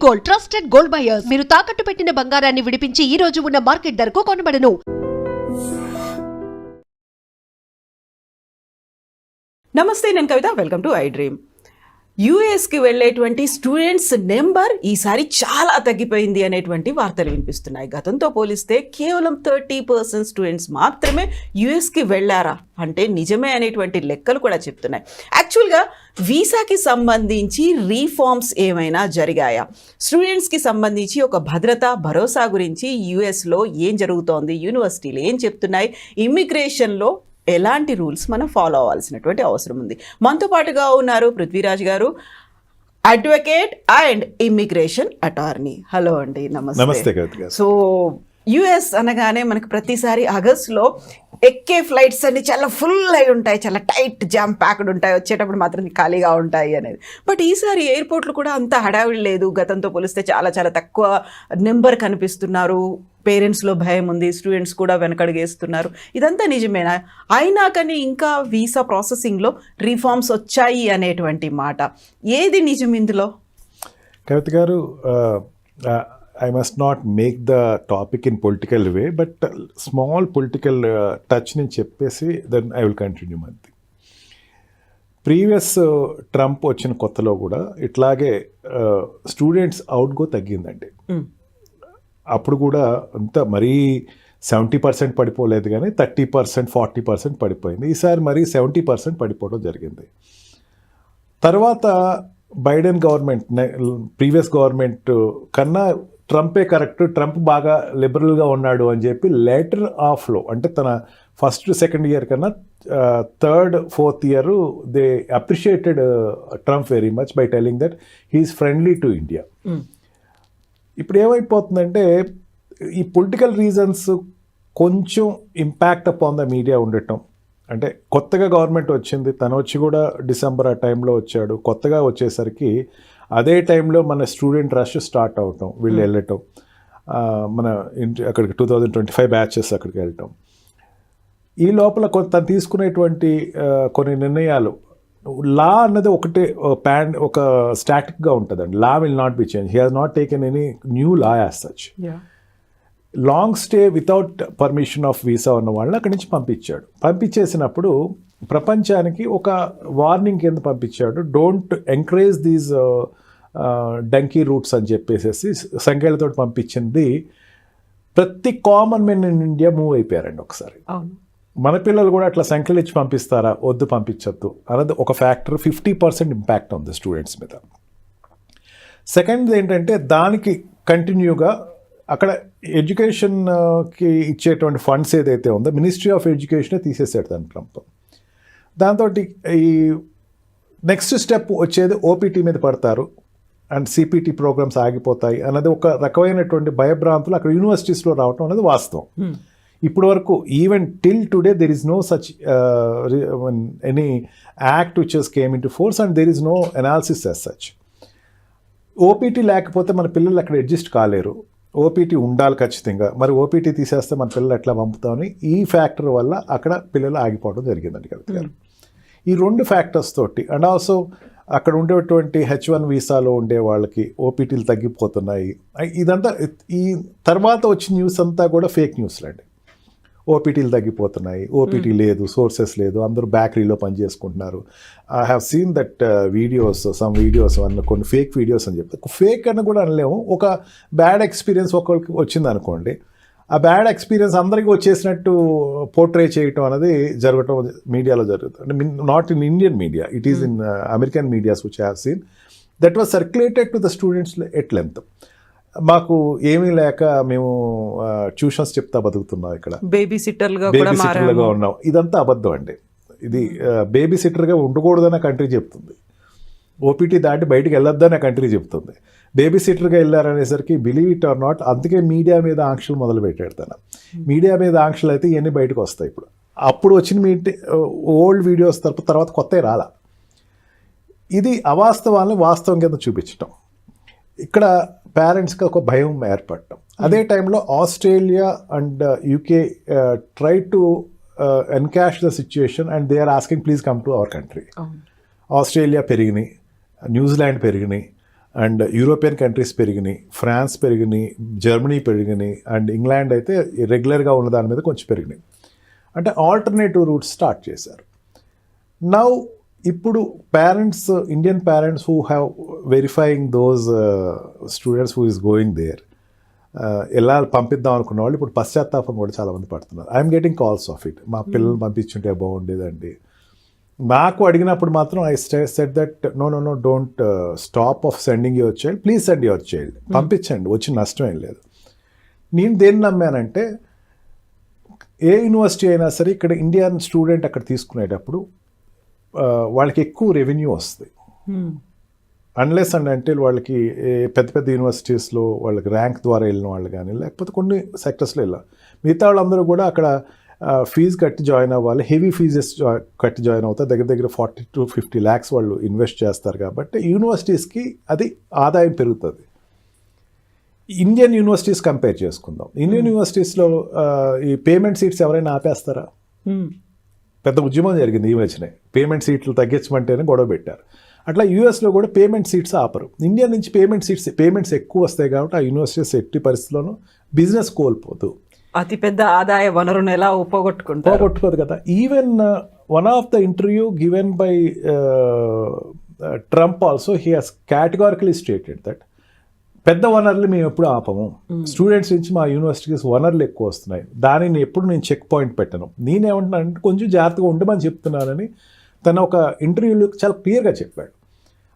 Gold, trusted gold buyers. మీరు తాకట్టు పెట్టిన బంగారాన్ని విడిపించి ఈ రోజు ఉన్న మార్కెట్ ధరకు కొనబడను. నమస్తే, నేను Kavitha. Welcome to I dream. యూఎస్కి వెళ్ళేటువంటి స్టూడెంట్స్ నెంబర్ ఈసారి చాలా తగ్గిపోయింది అనేటువంటి వార్తలు వినిపిస్తున్నాయి. గతంతో పోలిస్తే కేవలం 30% స్టూడెంట్స్ మాత్రమే యూఎస్కి వెళ్ళారా అంటే నిజమే అనేటువంటి లెక్కలు కూడా చెప్తున్నాయి. యాక్చువల్గా వీసాకి సంబంధించి రీఫార్మ్స్ ఏమైనా జరిగాయా? స్టూడెంట్స్కి సంబంధించి ఒక భరోసా గురించి యూఎస్లో ఏం జరుగుతోంది, యూనివర్సిటీలు ఏం చెప్తున్నాయి, ఇమ్మిగ్రేషన్లో ఎలాంటి రూల్స్ మనం ఫాలో అవ్వాల్సినటువంటి అవసరం ఉంది. మనతో పాటుగా ఉన్నారు పృథ్వీరాజ్ గారు, advocate and immigration attorney. Hello అండి, నమస్తే. సో యుఎస్ అనగానే మనకు ప్రతిసారి ఆగస్టులో ఎక్కే ఫ్లైట్స్ అన్ని చాలా ఫుల్ అయి ఉంటాయి, చాలా టైట్ జామ్ ప్యాక్డ్ ఉంటాయి, వచ్చేటప్పుడు మాత్రం ఖాళీగా ఉంటాయి అనేది. బట్ ఈసారి ఎయిర్పోర్ట్లు కూడా అంత హడావిడి లేదు. గతంతో పోలిస్తే చాలా చాలా తక్కువ నెంబర్ కనిపిస్తున్నారు. పేరెంట్స్లో భయం ఉంది, స్టూడెంట్స్ కూడా వెనకడుగేస్తున్నారు. ఇదంతా నిజమేనా? అయినా కానీ ఇంకా వీసా ప్రాసెసింగ్లో రిఫార్మ్స్ వచ్చాయి అనేటువంటి మాట, ఏది నిజం ఇందులో? కవిత గారు, I must not make the topic in political way, but small political touch ni cheppesi then I will continue manti. Previous Trump వచ్చిన కొత్తలో కూడా ఇట్లాగే స్టూడెంట్స్ అవుట్గో తగ్గిందండి. అప్పుడు కూడా అంత మరీ 70% పడిపోలేదు, కానీ 30%, 40% పడిపోయింది. ఈసారి మరీ 70% పడిపోవడం జరిగింది. తర్వాత బైడెన్ గవర్నమెంట్, ప్రీవియస్ గవర్నమెంట్ కన్నా ట్రంపే కరెక్ట్, ట్రంప్ బాగా లిబరల్గా ఉన్నాడు అని చెప్పి లెటర్ ఆఫ్లో, అంటే తన ఫస్ట్ సెకండ్ ఇయర్ కన్నా third fourth year they appreciated Trump very much by telling that he is friendly to India. ఇప్పుడు ఏమైపోతుందంటే ఈ పొలిటికల్ రీజన్స్ కొంచెం ఇంపాక్ట్ అపాన్ ద మీడియా ఉండటం. అంటే కొత్తగా గవర్నమెంట్ వచ్చింది, తను వచ్చి కూడా డిసెంబర్ ఆ టైంలో వచ్చాడు. కొత్తగా వచ్చేసరికి అదే టైంలో మన స్టూడెంట్ రష్ స్టార్ట్ అవటం, వీళ్ళు వెళ్ళటం, మన అక్కడికి 2025 బ్యాచెస్ అక్కడికి వెళ్ళటం. ఈ లోపల తను తీసుకునేటువంటి కొన్ని నిర్ణయాలు, లా అన్నది ఒకటే ఒక స్టాటిక్గా ఉంటుందండి. Law will not B change. He has not taken any new law as such. Long stay without permission of visa ఉన్న వాళ్ళని అక్కడి నుంచి పంపించాడు. పంపించేసినప్పుడు ప్రపంచానికి ఒక వార్నింగ్ కింద పంపించాడు. Don't encourage these dunki routes అని చెప్పేసి సంఖ్యలతో పంపించింది. ప్రతి common men in India move అయిపోయారండి ఒకసారి. మన పిల్లలు కూడా అట్లా సంఖ్యలు ఇచ్చి పంపిస్తారా? వద్దు, పంపించద్దు అన్నది ఒక ఫ్యాక్టర్. 50% ఇంపాక్ట్ ఉంది స్టూడెంట్స్ మీద. సెకండ్ ఏంటంటే దానికి కంటిన్యూగా అక్కడ ఎడ్యుకేషన్కి ఇచ్చేటువంటి ఫండ్స్ ఏదైతే ఉందో మినిస్ట్రీ ఆఫ్ ఎడ్యుకేషనే తీసేసాడు దాని ట్రంప్. దాంతో ఈ నెక్స్ట్ స్టెప్ వచ్చేది ఓపీటీ మీద పడతారు అండ్ సిపిటి ప్రోగ్రామ్స్ ఆగిపోతాయి అన్నది ఒక రకమైనటువంటి భయభ్రాంతులు అక్కడ యూనివర్సిటీస్లో రావటం అనేది వాస్తవం. ఇప్పటి వరకు even till today there is no such any act which has came into force and there is no analysis as such. OPT లేకపోతే మన పిల్లలు అక్కడ అడ్జస్ట్ కాలేరు. ఓపీటీ ఉండాలి ఖచ్చితంగా. మరి ఓపీటీ తీసేస్తే మన పిల్లలు ఎట్లా పంపుతామని ఈ ఫ్యాక్టర్ వల్ల అక్కడ పిల్లలు ఆగిపోవడం జరిగిందండి కవిత గారు. ఈ రెండు ఫ్యాక్టర్స్ తోటి అండ్ ఆల్సో అక్కడ ఉండేటువంటి H1 వీసాలో ఉండే వాళ్ళకి ఓపీటీలు తగ్గిపోతున్నాయి. ఇదంతా ఈ తర్వాత వచ్చిన న్యూస్ అంతా కూడా ఫేక్ న్యూస్లు అండి. ఓపీటీలు తగ్గిపోతున్నాయి, ఓపీటీ లేదు, సోర్సెస్ లేదు, అందరూ బేకరీలో పనిచేసుకుంటున్నారు. I have seen that videos, some videos అన్న కొన్ని ఫేక్ వీడియోస్ అని చెప్పి. ఫేక్ అని కూడా అనలేము. ఒక బ్యాడ్ ఎక్స్పీరియన్స్ ఒకరికి వచ్చింది అనుకోండి, ఆ బ్యాడ్ ఎక్స్పీరియన్స్ అందరికీ వచ్చేసినట్టు పోర్ట్రే చేయటం అనేది జరగటం మీడియాలో జరుగుతుంది. అంటే not in Indian media, it is in American medias which I have seen. That was circulated to the students at length. మాకు ఏమీ లేక మేము ట్యూషన్స్ చెప్తా బతుకుతున్నాం, ఇక్కడ బేబీ సిట్టర్లుగా ఉన్నాం. ఇదంతా అబద్ధం అండి. ఇది బేబీ సిట్టర్గా ఉండకూడదని కంట్రీ చెప్తుంది. ఓపీటీ దాటి బయటికి వెళ్ళొద్దని కంట్రీ చెప్తుంది. బేబీ సిట్టర్గా వెళ్ళారనేసరికి బిలీవ్ ఇట్ ఆర్ నాట్, అందుకే మీడియా మీద ఆంక్షలు మొదలు పెట్టాడు తను. మీడియా మీద ఆంక్షలు అయితే ఇవన్నీ బయటకు వస్తాయి. ఇప్పుడు అప్పుడు వచ్చిన ఓల్డ్ వీడియోస్ తర్వాత కొత్తవి రాలా. ఇది అవాస్తవాన్ని వాస్తవం కింద చూపించటం. ఇక్కడ పేరెంట్స్కి ఒక భయం ఏర్పడటం. అదే టైంలో Australia and UK try to encash the situation and they are asking please come to our country. Australia పెరిగినాయి, న్యూజిలాండ్ పెరిగినాయి, అండ్ యూరోపియన్ కంట్రీస్ పెరిగినాయి, ఫ్రాన్స్ పెరిగినాయి, జర్మనీ పెరిగినాయి, అండ్ ఇంగ్లాండ్ అయితే రెగ్యులర్గా ఉన్న దాని మీద కొంచెం పెరిగినాయి. అంటే ఆల్టర్నేటివ్ రూట్స్ స్టార్ట్ చేశారు. నౌ ఇప్పుడు parents, Indian parents who have verifying those students who is going there, ఎలా పంపిద్దాం అనుకున్న వాళ్ళు ఇప్పుడు పశ్చాత్తాపం కూడా చాలామంది పడుతున్నారు. I'm getting calls of it. మా పిల్లల్ని పంపించుంటే బాగుండేదండి. నాకు అడిగినప్పుడు మాత్రం I said that no don't stop of sending your child, please send your child, పంపించండి, వచ్చి నష్టం ఏం లేదు. నేను దేన్ని నమ్మానంటే ఏ యూనివర్సిటీ అయినా సరే ఇక్కడ ఇండియన్ స్టూడెంట్ అక్కడ తీసుకునేటప్పుడు వాళ్ళకి ఎక్కువ రెవెన్యూ వస్తుంది. అన్లెస్ అండ్ అంటే వాళ్ళకి పెద్ద పెద్ద యూనివర్సిటీస్లో వాళ్ళకి ర్యాంక్ ద్వారా వెళ్ళిన వాళ్ళు కానీ, లేకపోతే కొన్ని సెక్టర్స్లో వెళ్ళాలి. మిగతా వాళ్ళందరూ కూడా అక్కడ ఫీజు కట్టి జాయిన్ అవ్వాలి, హెవీ ఫీజెస్ కట్టి జాయిన్ అవుతారు. దగ్గర దగ్గర 40 to 50 lakhs వాళ్ళు ఇన్వెస్ట్ చేస్తారు. కాబట్టి యూనివర్సిటీస్కి అది ఆదాయం పెరుగుతుంది. ఇండియన్ యూనివర్సిటీస్ కంపేర్ చేసుకుందాం. ఇండియన్ యూనివర్సిటీస్లో ఈ పేమెంట్ సీట్స్ ఎవరైనా ఆపేస్తారా? పెద్ద ఉద్యమం జరిగింది ఈ మధ్యనే, పేమెంట్ సీట్లు తగ్గించమంటేనే గొడవ పెట్టారు. అట్లా యూఎస్లో కూడా పేమెంట్ సీట్స్ ఆపరు. ఇండియా నుంచి పేమెంట్స్ ఎక్కువ వస్తాయి కాబట్టి ఆ యూనివర్సిటీస్ ఎట్టి పరిస్థితుల్లోనూ బిజినెస్ కోల్పోదు. అతిపెద్ద ఆదాయ వనరును ఎలా పోగొట్టుకోదు కదా. Even one of the interview given by Trump also he has categorically stated that పెద్ద వనరులు మేము ఎప్పుడు ఆపము, స్టూడెంట్స్ నుంచి మా యూనివర్సిటీస్ వనరులు ఎక్కువ వస్తున్నాయి, దానిని ఎప్పుడు నేను చెక్ పాయింట్ పెట్టను, నేనేమంటున్నానంటే కొంచెం జాగ్రత్తగా ఉండమని చెప్తున్నానని తన ఒక ఇంటర్వ్యూలో చాలా క్లియర్గా చెప్పాడు.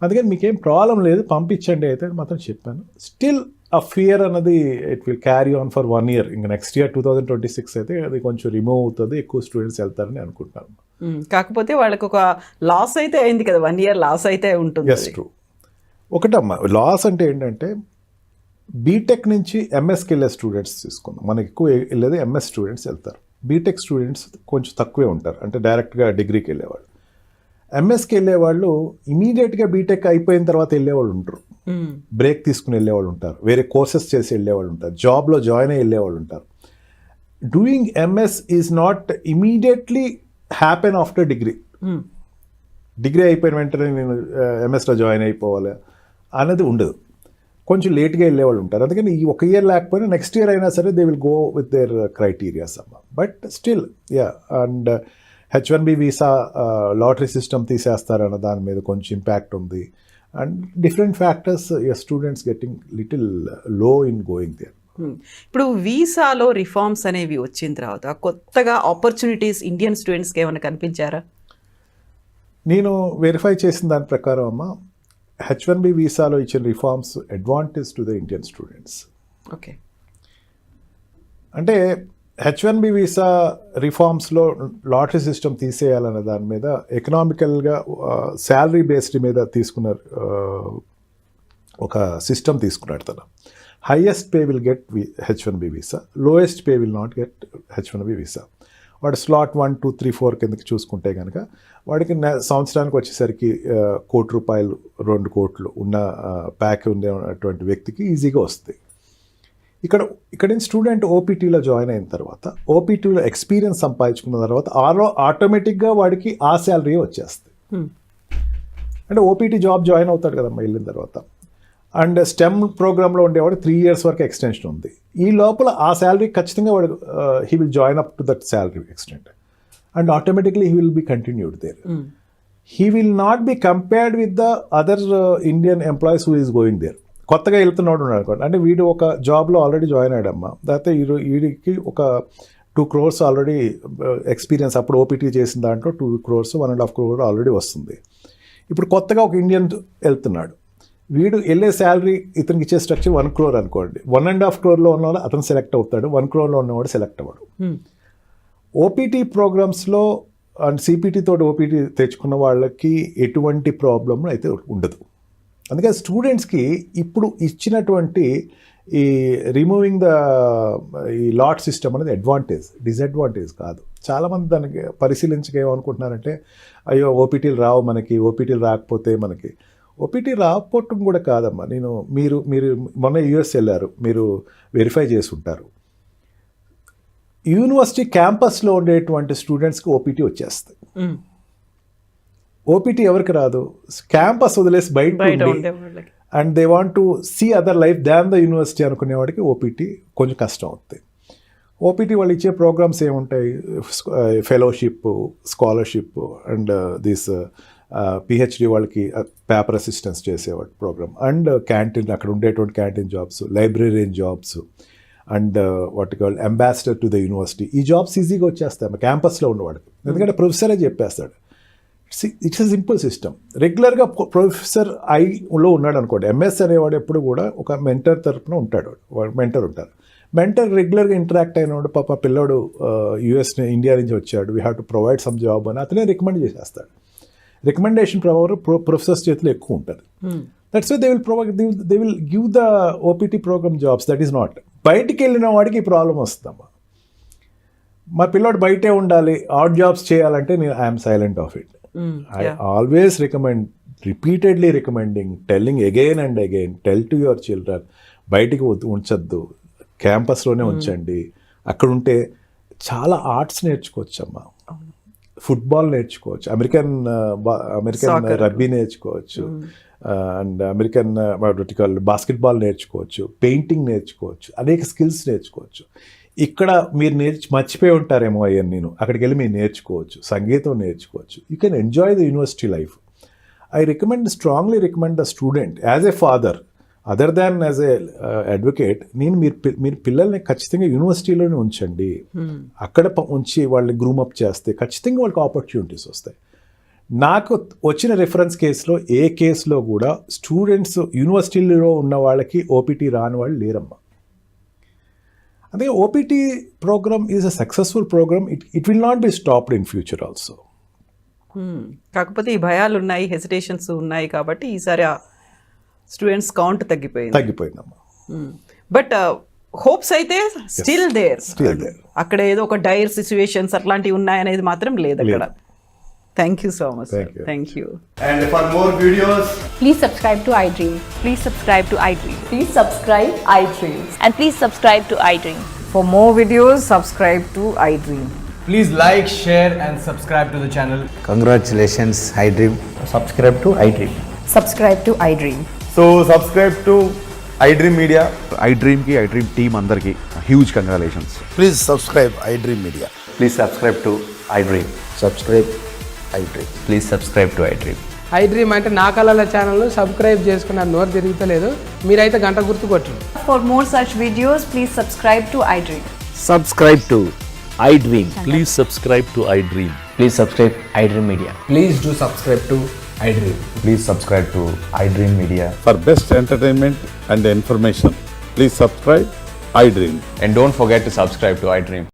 అందుకని మీకేం ప్రాబ్లం లేదు, పంపించండి అయితే మాత్రం చెప్పాను. స్టిల్ ఆ ఫియర్ అన్నది it will carry on for 1 year. ఇంకా నెక్స్ట్ ఇయర్ 2026 అయితే అది కొంచెం రిమూవ్ అవుతుంది, ఎక్కువ స్టూడెంట్స్ వెళ్తారని అనుకుంటున్నాను. కాకపోతే వాళ్ళకి ఒక లాస్ అయితే అయింది కదా, 1 year లాస్ అయితే ఉంటుంది. Yes true. ఒకటమ్మా లాస్ అంటే ఏంటంటే బీటెక్ నుంచి ఎంఎస్కి వెళ్ళే స్టూడెంట్స్ తీసుకుందాం. మనకి ఎక్కువ వెళ్ళేది ఎంఎస్ స్టూడెంట్స్ వెళ్తారు. బీటెక్ స్టూడెంట్స్ కొంచెం తక్కువే ఉంటారు, అంటే డైరెక్ట్గా డిగ్రీకి వెళ్ళేవాళ్ళు. ఎంఎస్కి వెళ్ళేవాళ్ళు ఇమీడియట్గా బీటెక్ అయిపోయిన తర్వాత వెళ్ళేవాళ్ళు ఉంటారు, బ్రేక్ తీసుకుని వెళ్ళేవాళ్ళు ఉంటారు, వేరే కోర్సెస్ చేసి వెళ్ళేవాళ్ళు ఉంటారు, జాబ్లో జాయిన్ అయ్యి వెళ్ళేవాళ్ళు ఉంటారు. Doing MS is not immediately happen after degree. Degree అయిపోయిన వెంటనే నేను ఎంఎస్లో జాయిన్ అయిపోవాలి అనేది ఉండదు, కొంచెం లేట్గా వెళ్ళేవాళ్ళు ఉంటారు. అందుకని ఈ 1 year లేకపోయినా నెక్స్ట్ ఇయర్ అయినా సరే they will go with their criterias అమ్మ. But still and H1B visa lottery system తీసేస్తారన్న దాని మీద కొంచెం ఇంపాక్ట్ ఉంది. And different factors students getting little low in going there. ఇప్పుడు వీసాలో రిఫార్మ్స్ అనేవి వచ్చిన తర్వాత కొత్తగా ఆపర్చునిటీస్ ఇండియన్ స్టూడెంట్స్కి ఏమైనా కనిపించారా? నేను వెరిఫై చేసిన దాని ప్రకారం అమ్మ, H1B వీసాలో ఇచ్చిన reforms advantage to the Indian students. Okay, అంటే H1B వీసా రిఫార్మ్స్లో లాటరీ సిస్టమ్ తీసేయాలనే దాని మీద ఎకనామికల్గా శాలరీ బేస్డ్ మీద తీసుకున్న ఒక సిస్టమ్ తీసుకున్నాడు తను. Highest pay will get H1B visa, lowest pay will not get H1B visa. వాడు స్లాట్ 1, 2, 3, 4 కిందకి చూసుకుంటే కనుక వాడికి సంవత్సరానికి వచ్చేసరికి 1 కోటి రూపాయలు 2 కోట్లు ఉన్న ప్యాక్ ఉండేటువంటి వ్యక్తికి ఈజీగా వస్తుంది. ఇక్కడ నుంచి స్టూడెంట్ ఓపీటీలో జాయిన్ అయిన తర్వాత, ఓపీటీలో ఎక్స్పీరియన్స్ సంపాదించుకున్న తర్వాత ఆటోమేటిక్గా వాడికి ఆ శాలరీ వచ్చేస్తుంది. అంటే ఓపీటీ జాబ్ జాయిన్ అవుతాడు కదమ్మా వెళ్ళిన తర్వాత. అండ్ స్టెమ్ ప్రోగ్రాంలో ఉండేవాడు 3 years వరకు ఎక్స్టెన్షన్ ఉంది. ఈ లోపల ఆ శాలరీ ఖచ్చితంగా వాడు he will join up to that salary extent and automatically he will be continued there. He will not be compared with the other Indian employees who is going there. కొత్తగా వెళ్తున్నాడు అనుకోండి, అంటే వీడు ఒక జాబ్లో ఆల్రెడీ జాయిన్ అయ్యాడమ్మా, లేకపోతే వీడికి ఒక 2 crores ఆల్రెడీ ఎక్స్పీరియన్స్, అప్పుడు ఓపీటీ చేసిన దాంట్లో 2 crores 1.5 crore ఆల్రెడీ వస్తుంది. ఇప్పుడు కొత్తగా ఒక ఇండియన్ వెళ్తున్నాడు, వీడు వెళ్ళే శాలరీ ఇతనికి ఇచ్చే స్ట్రక్చర్ 1 crore అనుకోండి. 1.5 crore ఉన్నవాడు అతను సెలెక్ట్ అవుతాడు, 1 crore ఉన్నవాడు సెలెక్ట్ అవ్వడు. ఓపీటీ ప్రోగ్రామ్స్లో అండ్ సిపిటీ తోటి ఓపీటీ తెచ్చుకున్న వాళ్ళకి ఎటువంటి ప్రాబ్లం అయితే ఉండదు. అందుకని స్టూడెంట్స్కి ఇప్పుడు ఇచ్చినటువంటి ఈ రిమూవింగ్ ఈ లాట్ సిస్టమ్ అనేది అడ్వాంటేజ్, డిసడ్వాంటేజ్ కాదు. చాలామంది దానికి పరిశీలించక ఏమనుకుంటున్నారంటే, అయ్యో ఓపీటీలు రావు మనకి, ఓపీటీలు రాకపోతే మనకి. ఓపీటీ రాకపోవటం కూడా కాదమ్మా. మీరు మొన్న యూఎస్ వెళ్ళారు, మీరు వెరిఫై చేసి ఉంటారు. యూనివర్సిటీ క్యాంపస్లో ఉండేటువంటి స్టూడెంట్స్కి ఓపీటీ వచ్చేస్తుంది. ఓపీటీ ఎవరికి రాదు? క్యాంపస్ వదిలేసి బయట and they want to see other life than the university అనుకునేవాడికి ఓపీటీ కొంచెం కష్టం అవుతుంది. ఓపీటీ వాళ్ళు ఇచ్చే ప్రోగ్రామ్స్ ఏముంటాయి, fellowship, scholarship and this PhD వాళ్ళకి పేపర్ అసిస్టెన్స్ చేసేవాడు ప్రోగ్రామ్, అండ్ క్యాంటీన్ అక్కడ ఉండేటువంటి క్యాంటీన్ జాబ్స్, లైబ్రరీన్ jobs, and what call ambassador to the university. ఈ జాబ్స్ ఈజీగా వచ్చేస్తాయి క్యాంపస్లో ఉన్నవాడికి, ఎందుకంటే ప్రొఫెసరే చెప్పేస్తాడు. It's a simple system. రెగ్యులర్గా ప్రొఫెసర్ ఐలో ఉన్నాడు అనుకోండి, ఎంఎస్ అనేవాడు ఎప్పుడు కూడా ఒక మెంటర్ తరపున ఉంటాడు, మెంటర్ ఉంటారు. మెంటర్ రెగ్యులర్గా ఇంటరాక్ట్ అయినవాడు, పాప పిల్లోడు యూఎస్ ఇండియా నుంచి వచ్చాడు, we have to provide some job అని అతనే రికమెండ్ చేసేస్తాడు. రికమెండేషన్ పవర్ ప్రొఫెసర్స్ చేతిలో ఎక్కువ ఉంటుంది. That's why they will give the OPT programme jobs. That is not. బయటికి వెళ్ళిన వాడికి ఈ ప్రాబ్లం వస్తుందమ్మా. మా పిల్లోడు బయటే ఉండాలి, అవుట్ జాబ్స్ చేయాలంటే నేను I'm silent of it. I always recommend, repeatedly recommending, telling again and again, tell to your children, బయటికి ఉంచద్దు, క్యాంపస్లోనే ఉంచండి. అక్కడ ఉంటే చాలా ఆర్ట్స్ నేర్చుకోవచ్చు అమ్మా, ఫుట్బాల్ నేర్చుకోవచ్చు, అమెరికన్ రగ్బీ నేర్చుకోవచ్చు, అండ్ అమెరికన్ బాస్కెట్బాల్ నేర్చుకోవచ్చు, పెయింటింగ్ నేర్చుకోవచ్చు, అనేక స్కిల్స్ నేర్చుకోవచ్చు. ఇక్కడ మీరు మర్చిపోయి ఉంటారేమో అయ్యని, నేను అక్కడికి వెళ్ళి మీరు నేర్చుకోవచ్చు, సంగీతం నేర్చుకోవచ్చు. You can enjoy the university life. I strongly recommend the student as a father, other than as a advocate. మీరు పిల్లల్ని ఖచ్చితంగా యూనివర్సిటీలోనే ఉంచండి. అక్కడ ఉంచి వాళ్ళని గ్రూమప్ చేస్తే ఖచ్చితంగా వాళ్ళకి ఆపర్చునిటీస్ వస్తాయి. నాకు వచ్చిన రిఫరెన్స్ కేసులో ఏ కేసులో కూడా స్టూడెంట్స్ యూనివర్సిటీలో ఉన్న వాళ్ళకి ఓపీటీ రాని వాళ్ళు లేరమ్మా. అందుకే OPT programme is a successful programme. It will not be stopped in future also. కాకపోతే ఈ భయాలు ఉన్నాయి, హెసిటేషన్స్ ఉన్నాయి కాబట్టి ఈసారి ఆ స్టూడెంట్స్ కౌంట్ తగ్గిపోయిందమ్మా. బట్ హోప్స్ అయితే స్టిల్ దేర్. అక్కడ ఏదో ఒక డైర్ సిచ్యువేషన్స్ అట్లాంటివి ఉన్నాయనేది మాత్రం లేదు అక్కడ. Thank you so much. Thank you. And for more videos, Please subscribe to iDream. Please subscribe to iDream. Please subscribe iDream. And please subscribe to iDream. For more videos, subscribe to iDream. please like, share and subscribe to the channel. Congratulations, iDream. Subscribe to iDream. Subscribe to iDream. So subscribe to iDream Media. iDream ki iDream team andarki huge congratulations. Please subscribe iDream Media. Please subscribe to iDream. Subscribe iDream. Please subscribe to iDream. iDream అంటే నా కళల channel subscribe చేసుకున్న నోరు తిరుగుతలేదు, మీరైతే గంట గుర్తు కొట్టండి. For more such videos, please subscribe to iDream. Subscribe to iDream. Please subscribe to iDream. Please subscribe iDream Media. Please do subscribe to iDream. Please subscribe to iDream Media. For best entertainment and information, please subscribe iDream. And don't forget to subscribe to iDream.